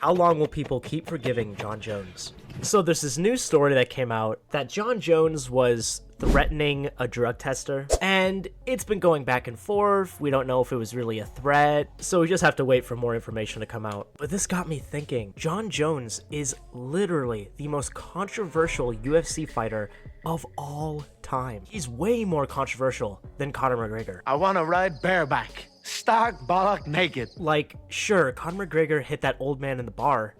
How long will people keep forgiving Jon Jones? So there's this news story that came out that Jon Jones was threatening a drug tester, and it's been going back and forth. We don't know if it was really a threat, so we just have to wait for more information to come out. But this got me thinking. Jon Jones is literally the most controversial UFC fighter of all time. He's way more controversial than Conor McGregor. I want to ride bareback, stark bollock naked. Like, sure, Conor McGregor hit that old man in the bar,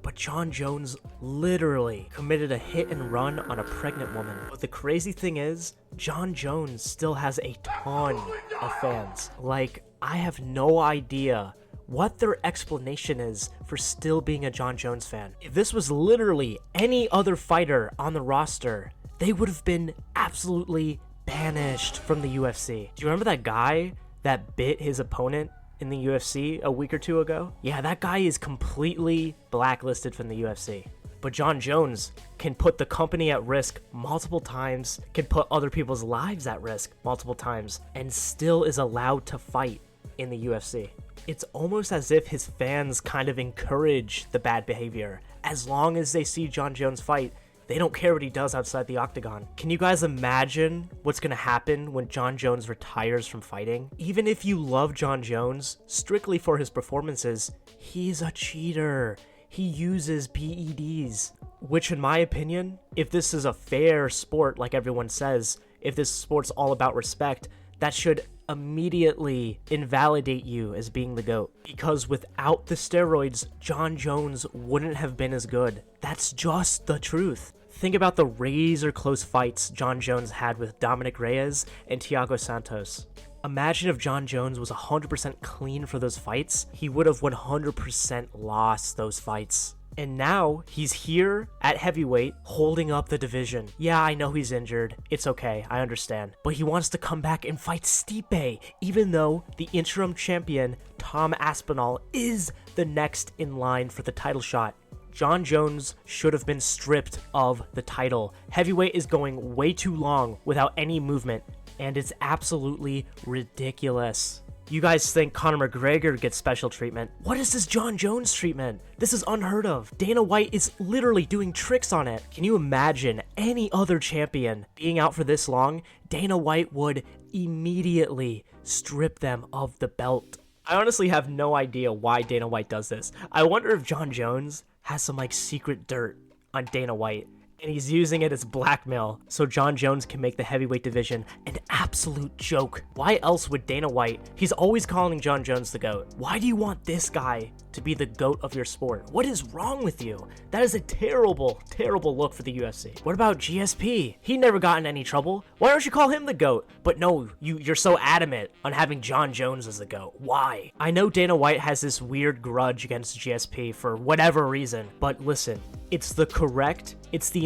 but Jon Jones literally committed a hit and run on a pregnant woman. But the crazy thing is, Jon Jones still has a ton of fans. Like, I have no idea what their explanation is for still being a Jon Jones fan. If this was literally any other fighter on the roster, they would have been absolutely banished from the UFC. Do you remember that guy that bit his opponent in the UFC a week or two ago? Yeah, that guy is completely blacklisted from the UFC. But Jon Jones can put the company at risk multiple times, can put other people's lives at risk multiple times, and still is allowed to fight in the UFC. It's almost as if his fans kind of encourage the bad behavior. As long as they see Jon Jones fight, they don't care what he does outside the octagon. Can you guys imagine what's gonna happen when Jon Jones retires from fighting? Even if you love Jon Jones, strictly for his performances, he's a cheater. He uses PEDs. Which, in my opinion, if this is a fair sport like everyone says, if this sport's all about respect, that should immediately invalidate you as being the GOAT. Because without the steroids, Jon Jones wouldn't have been as good. That's just the truth. Think about the razor close fights Jon Jones had with Dominic Reyes and Thiago Santos. Imagine if Jon Jones was 100% clean for those fights, he would have 100% lost those fights. And now, he's here at heavyweight, holding up the division. Yeah, I know he's injured. It's okay, I understand. But he wants to come back and fight Stipe, even though the interim champion, Tom Aspinall, is the next in line for the title shot. Jon Jones should have been stripped of the title. Heavyweight is going way too long without any movement, and it's absolutely ridiculous. You guys think Conor McGregor gets special treatment. What is this Jon Jones treatment? This is unheard of. Dana White is literally doing tricks on it. Can you imagine any other champion being out for this long? Dana White would immediately strip them of the belt. I honestly have no idea why Dana White does this. I wonder if Jon Jones has some secret dirt on Dana White, and he's using it as blackmail so Jon Jones can make the heavyweight division an absolute joke. Why else would Dana White, he's always calling Jon Jones the GOAT. Why do you want this guy to be the GOAT of your sport? What is wrong with you? That is a terrible, terrible look for the UFC. What about GSP? He never got in any trouble. Why don't you call him the GOAT? But no, you're so adamant on having Jon Jones as the GOAT. Why? I know Dana White has this weird grudge against GSP for whatever reason, but listen, it's the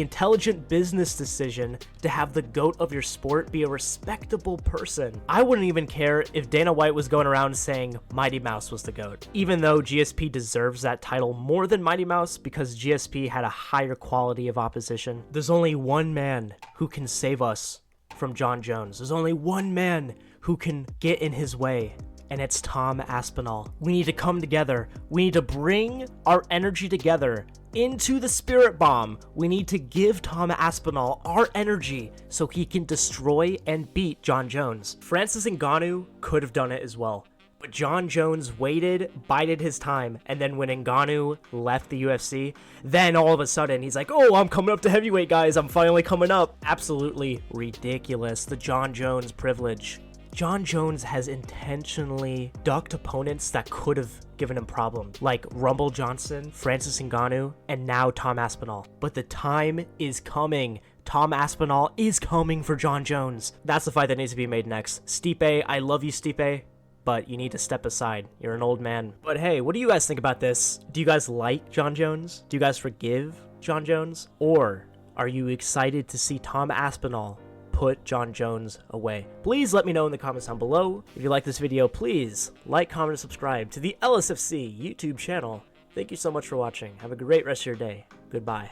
intelligent business decision to have the GOAT of your sport be a respectable person. I wouldn't even care if Dana White was going around saying Mighty Mouse was the GOAT, even though GSP deserves that title more than Mighty Mouse because GSP had a higher quality of opposition. There's only one man who can save us from Jon Jones. There's only one man who can get in his way, and it's Tom Aspinall. We need to come together. We need to bring our energy together into the Spirit Bomb. We need to give Tom Aspinall our energy so he can destroy and beat Jon Jones. Francis Ngannou could have done it as well, but Jon Jones waited, bided his time, and then when Ngannou left the UFC, then all of a sudden he's like, oh, I'm coming up to heavyweight, guys. I'm finally coming up. Absolutely ridiculous. The Jon Jones privilege. Jon Jones has intentionally ducked opponents that could have given him problems, like Rumble Johnson, Francis Ngannou, and now Tom Aspinall. But the time is coming. Tom Aspinall is coming for Jon Jones. That's the fight that needs to be made next. Stipe, I love you, Stipe, but you need to step aside. You're an old man. But hey, what do you guys think about this? Do you guys like Jon Jones? Do you guys forgive Jon Jones? Or are you excited to see Tom Aspinall put Jon Jones away? Please let me know in the comments down below. If you like this video, please like, comment, and subscribe to the LSFC YouTube channel. Thank you so much for watching. Have a great rest of your day. Goodbye.